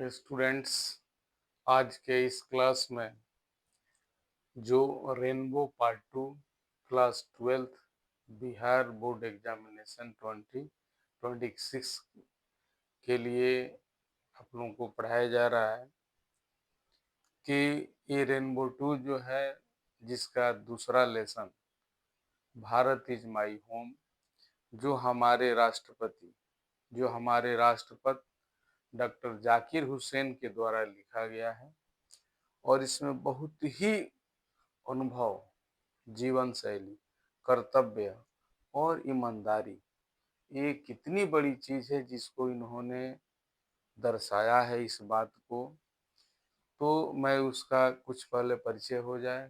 Students, आज के इस क्लास में जो rainbow part two class 12th Bihar board examination 2026 के लिए आप लोगों को पढ़ाया जा रहा है कि ये रेनबो टू जो है, जिसका दूसरा lesson Bharat is my home, जो हमारे राष्ट्रपति डॉक्टर जाकिर हुसैन के द्वारा लिखा गया है। और इसमें बहुत ही अनुभव, जीवन शैली, कर्तव्य और ईमानदारी, ये कितनी बड़ी चीज है जिसको इन्होंने दर्शाया है। इस बात को तो मैं उसका कुछ पहले परिचय हो जाए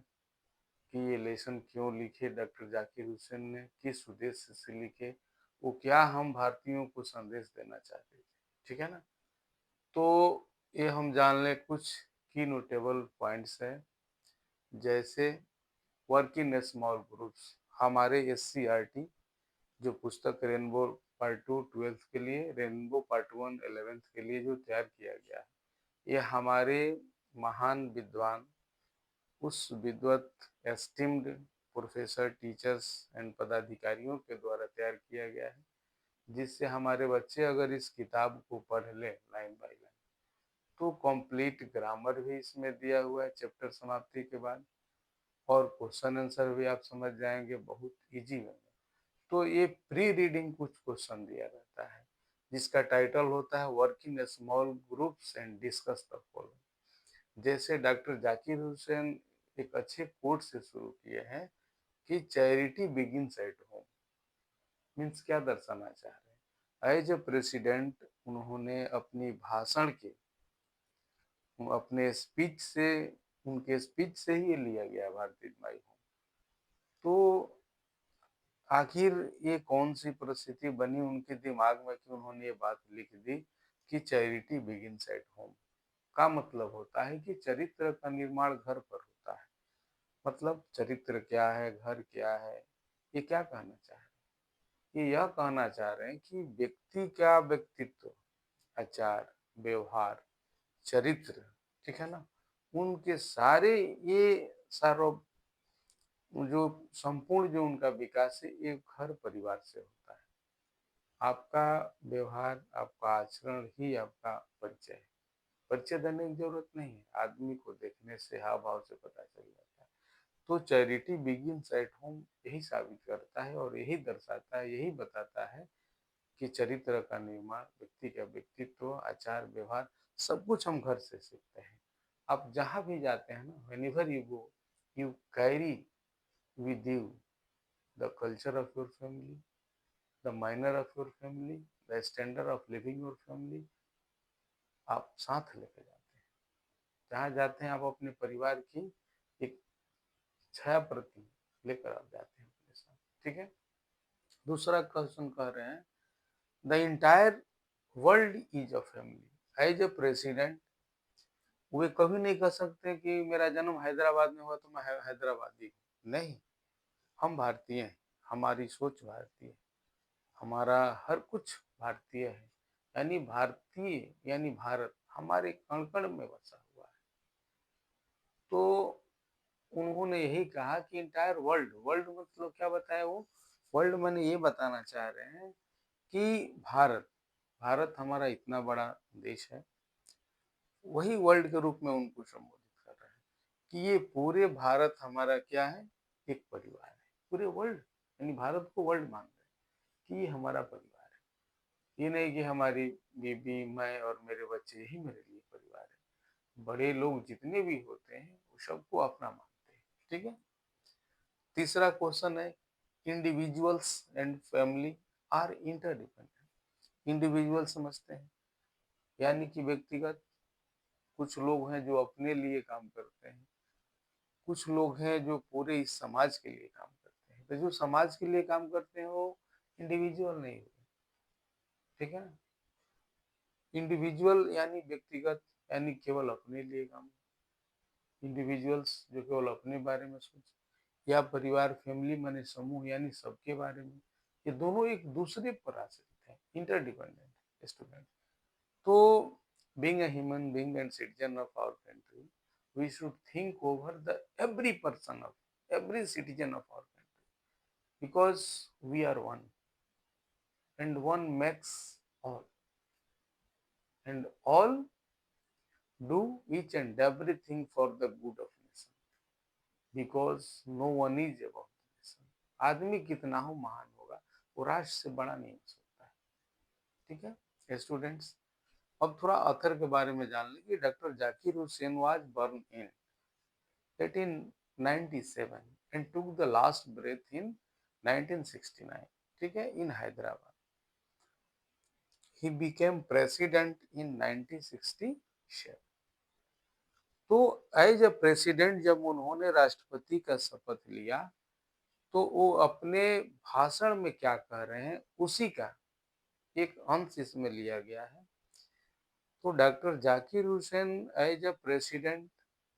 कि ये लेसन क्यों लिखे डॉक्टर जाकिर हुसैन ने, किस उद्देश्य से लिखे, वो क्या हम भारतीयों को संदेश देना चाहते थे। ठीक है ना। तो ये हम जान लें कुछ की नोटेबल पॉइंट्स है, जैसे वर्क इन स्मॉल ग्रुप्स। हमारे SCRT जो पुस्तक रेनबो पार्ट टू 12th के लिए, रेनबो पार्ट वन 11th के लिए जो तैयार किया गया है, ये हमारे महान विद्वान, उस विद्वत एस्टीम्ड प्रोफेसर, टीचर्स एंड पदाधिकारियों के द्वारा तैयार किया गया है, जिससे हमारे बच्चे अगर इस किताब को पढ़ ले लाइन बाय लाइन तो कंप्लीट ग्रामर भी इसमें दिया हुआ है चैप्टर समाप्ति के बाद, और क्वेश्चन आंसर भी आप समझ जाएंगे बहुत इजी में। तो ये प्री रीडिंग कुछ क्वेश्चन दिया रहता है, जिसका टाइटल होता है work in small groups and discuss the following. जैसे डॉक्टर जाकिर हुसैन एक अच्छे कोट से शुरू किए हैं कि charity begins at home. Means क्या दर्शाना चाह रहे हैं, एज ए प्रेसिडेंट उन्होंने अपनी भाषण के, अपने स्पीच से, उनके स्पीच से ही ये लिया गया भारतीय माई होम। तो आखिर ये कौन सी परिस्थिति बनी उनके दिमाग में कि उन्होंने ये बात लिख दी कि चैरिटी बिगिंस एट होम। का मतलब होता है कि चरित्र का निर्माण घर पर होता है। मतलब चरित्र क्या है, घर क्या है, ये क्या कहना चाह रहे हैं? ये यह कहना चाह रहे हैं कि व्यक्ति का व्यक्तित्व, आचार व्यवहार, चरित्र, ठीक है ना, उनके सारे ये सारो जो संपूर्ण जो उनका विकास है, ये घर परिवार से होता है। आपका व्यवहार, आपका आचरण ही आपका परिचय है। परिचय देने की जरूरत नहीं है, आदमी को देखने से, हाव भाव से पता चल जाता है। तो चैरिटी बिगिंस एट होम यही साबित करता है और यही दर्शाता है, यही बताता है कि चरित्र का निर्माण, व्यक्ति का व्यक्तित्व, आचार व्यवहार, सब कुछ हम घर से सीखते हैं। आप जहाँ भी जाते हैं ना, whenever you go, you carry with you the culture of your family, the manner of your family, the standard of living your family, आप साथ लेके जाते हैं। जहाँ जाते हैं आप अपने परिवार की एक छाया प्रति लेकर आप जाते हैं अपने साथ। ठीक है। दूसरा क्वेश्चन कह रहे हैं the entire world is a family. As a president वे कभी नहीं कह सकते कि मेरा जन्म हैदराबाद में हुआ तो मैं हैदराबादी हूँ। नहीं, हम भारतीय हैं, हमारी सोच भारतीय है, हमारा हर कुछ भारतीय है। यानी भारतीय यानी भारत हमारे कण कण में बसा हुआ है। तो उन्होंने यही कहा कि इंटायर वर्ल्ड, वर्ल्ड मतलब क्या बताया वो, वर्ल्ड मैंने ये बताना चाह रहे हैं कि भारत, भारत हमारा इतना बड़ा देश है, वही वर्ल्ड के रूप में उनको संबोधित कर रहे हैं कि ये पूरे भारत हमारा क्या है, एक परिवार है। पूरे वर्ल्ड यानी भारत को वर्ल्ड मान रहे हैं कि ये हमारा परिवार है। ये नहीं कि हमारी बीबी, मैं और मेरे बच्चे यही मेरे लिए परिवार है। बड़े लोग जितने भी होते हैं वो सबको अपना मानते हैं। ठीक है। तीसरा क्वेश्चन है individuals and family are interdependent. Individual समझते हैं यानी कि व्यक्तिगत, कुछ लोग हैं जो अपने लिए काम करते हैं, कुछ लोग हैं जो पूरे इस समाज के लिए काम करते हैं। तो जो समाज के लिए काम करते हैं वो इंडिविजुअल नहीं हुए। ठीक है ना। इंडिविजुअल यानी व्यक्तिगत, यानी केवल अपने लिए काम। इंडिविजुअल्स जो केवल अपने बारे में सोच, या परिवार फैमिली माने समूह यानी सबके बारे में। ये दोनों एक दूसरे पर आश्रित है, इंटरडिपेंडेंट स्टूडेंट। तो being a human being and citizen of our country, we should think over the every person of every citizen of our country, because we are one, and one makes all, and all do each and everything for the good of nation, because no one is above the nation. आदमी कितना हो महान होगा, वो राष्ट्र से बड़ा नहीं हो सकता है। ठीक है स्टूडेंट्स, अब थोड़ा ऑथर के बारे में जान लेंगे। Doctor Zakir Hussain was born in 1897 and took the last breath in 1969, ठीक है, इन Hyderabad. He became president in 1967। तो एज ए प्रेसिडेंट जब उन्होंने राष्ट्रपति का शपथ लिया, तो वो अपने भाषण में क्या कह रहे हैं उसी का एक अंश इसमें लिया गया है। तो doctor Zakir Hussain as a president,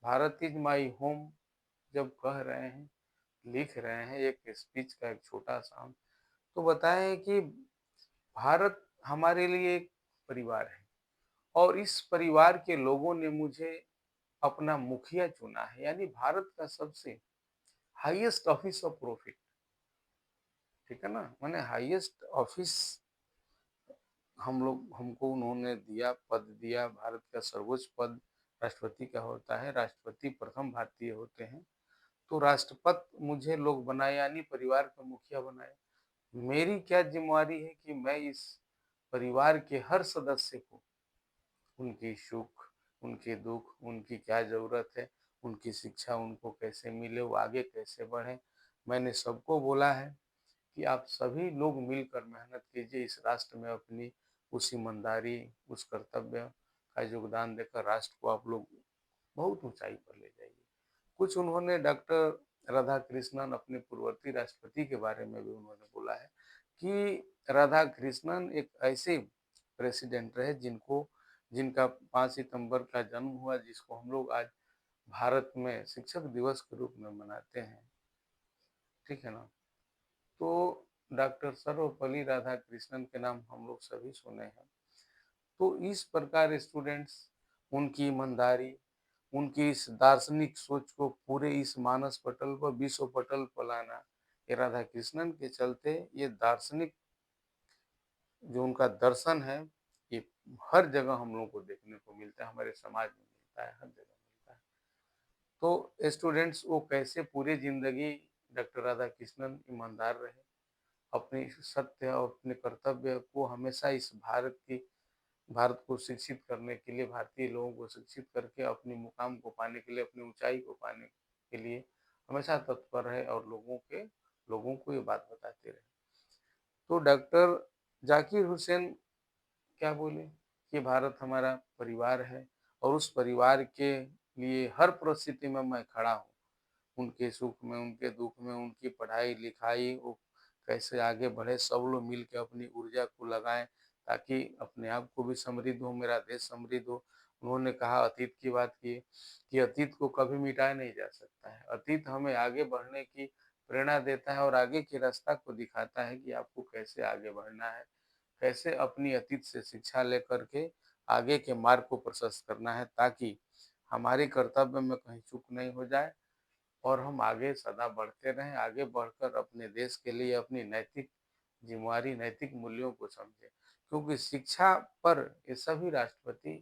Bharat is my home जब कह रहे हैं, लिख रहे हैं एक स्पीच का एक छोटा सा, तो बताएं कि भारत हमारे लिए एक परिवार है, और इस परिवार के लोगों ने मुझे अपना मुखिया चुना है, यानी भारत का सबसे हाईएस्ट ऑफिस ऑफ प्रॉफिट, ठीक है ना, मैंने हाईएस्ट ऑफिस हमको उन्होंने दिया, पद दिया। भारत का सर्वोच्च पद राष्ट्रपति का होता है, राष्ट्रपति प्रथम भारतीय होते हैं। तो राष्ट्रपति मुझे लोग बनाए, यानी परिवार का मुखिया बनाए। मेरी क्या जिम्मेवारी है कि मैं इस परिवार के हर सदस्य को उनकी सुख, उनके दुख, उनकी क्या जरूरत है, उनकी शिक्षा उनको कैसे मिले, वो आगे कैसे बढ़े, मैंने सबको बोला है कि आप सभी लोग मिलकर मेहनत कीजिए, इस राष्ट्र में अपनी उस ईमानदारी, उस कर्तव्य का योगदान देकर राष्ट्र को आप लोग बहुत ऊंचाई पर ले जाइए। कुछ उन्होंने डॉक्टर राधा कृष्णन अपने पूर्ववर्ती राष्ट्रपति के बारे में भी उन्होंने बोला है कि राधा कृष्णन एक ऐसे प्रेसिडेंट रहे जिनका 5 सितंबर का जन्म हुआ, जिसको हम लोग आज भारत में शिक्षक दिवस के रूप में मनाते हैं, ठीक है ना। तो डॉक्टर सर्वपल्ली राधाकृष्णन के नाम हम लोग सभी सुने हैं। तो इस प्रकार स्टूडेंट्स, उनकी ईमानदारी, उनकी इस दार्शनिक सोच को पूरे इस मानस पटल पर, विश्व पटल पर लाना, ये राधा कृष्णन के चलते, ये दार्शनिक जो उनका दर्शन है, ये हर जगह हम लोगों को देखने को मिलता है, हमारे समाज में मिलता है, हर जगह मिलता है। तो स्टूडेंट्स, वो कैसे पूरी जिंदगी डॉक्टर राधा कृष्णन ईमानदार रहे, अपने सत्य और अपने कर्तव्य को हमेशा इस भारत को शिक्षित करने के लिए, भारतीय लोगों को शिक्षित करके अपने मुकाम को पाने के लिए, अपनी ऊंचाई को पाने के लिए हमेशा तत्पर रहे, और लोगों को ये बात बताते रहे। तो डॉक्टर जाकिर हुसैन क्या बोले कि भारत हमारा परिवार है, और उस परिवार के लिए हर परिस्थिति में मैं खड़ा हूँ, उनके सुख में, उनके दुख में, उनकी पढ़ाई लिखाई, वो कैसे आगे बढ़े, सब लोग मिल के अपनी ऊर्जा को लगाएं, ताकि अपने आप को भी समृद्ध हो, मेरा देश समृद्ध हो। उन्होंने कहा, अतीत की बात की कि अतीत को कभी मिटाया नहीं जा सकता है, अतीत हमें आगे बढ़ने की प्रेरणा देता है, और आगे के रास्ता को दिखाता है कि आपको कैसे आगे बढ़ना है, कैसे अपनी अतीत से शिक्षा लेकर के आगे के मार्ग को प्रशस्त करना है, ताकि हमारे कर्तव्य में कहीं चूक नहीं हो जाए, और हम आगे सदा बढ़ते रहें, आगे बढ़कर अपने देश के लिए अपनी नैतिक जिम्मेवारी, नैतिक मूल्यों को समझें। क्योंकि शिक्षा पर ये सभी राष्ट्रपति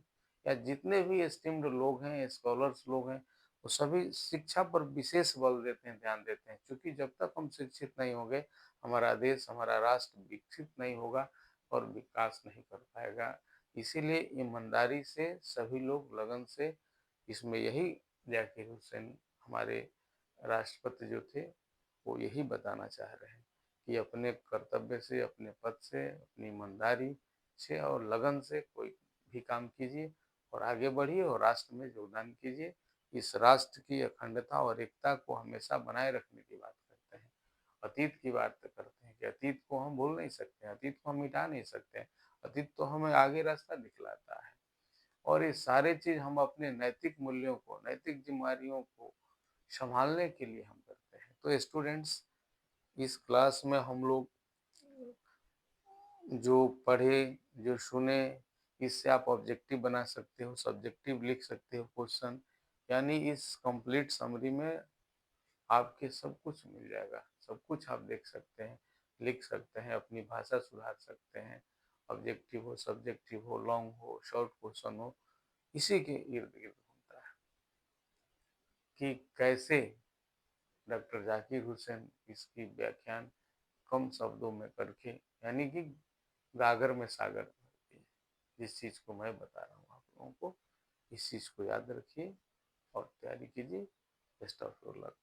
या जितने भी एस्टीम्ड लोग हैं, स्कॉलर्स लोग हैं, वो सभी शिक्षा पर विशेष बल देते हैं, ध्यान देते हैं। क्योंकि जब तक हम शिक्षित नहीं होंगे, हमारा देश, हमारा राष्ट्र विकसित नहीं होगा और विकास नहीं कर पाएगा। इसीलिए ईमानदारी से सभी लोग लगन से, इसमें यही जाकिर हुसैन हमारे राष्ट्रपति जो थे, वो यही बताना चाह रहे हैं कि अपने कर्तव्य से, अपने पद से, अपनी ईमानदारी से और लगन से कोई भी काम कीजिए, और आगे बढ़िए, और राष्ट्र में योगदान कीजिए। इस राष्ट्र की अखंडता और एकता को हमेशा बनाए रखने की बात करते हैं, अतीत की बात करते हैं कि अतीत को हम भूल नहीं सकते, अतीत को हम मिटा नहीं सकते, अतीत तो हमें आगे रास्ता दिखलाता है। और ये सारे चीज हम अपने नैतिक मूल्यों को, नैतिक जिम्मेदारियों को संभालने के लिए हम करते हैं। तो स्टूडेंट्स, इस क्लास में हम लोग जो पढ़े, जो सुने, इससे आप ऑब्जेक्टिव बना सकते हो, सब्जेक्टिव लिख सकते हो क्वेश्चन। यानी इस कंप्लीट समरी में आपके सब कुछ मिल जाएगा, सब कुछ आप देख सकते हैं, लिख सकते हैं, अपनी भाषा सुधार सकते हैं। ऑब्जेक्टिव हो, सब्जेक्टिव हो, लॉन्ग हो, शॉर्ट क्वेश्चन हो, इसी के इर्द गिर्द घूमता है कि कैसे डॉक्टर जाकिर हुसैन इसकी व्याख्यान कम शब्दों में करके, यानी कि गागर में सागर भर दिए। जिस चीज को मैं बता रहा हूँ आप लोगों को, इस चीज को याद रखिए और तैयारी कीजिए। Best of your luck.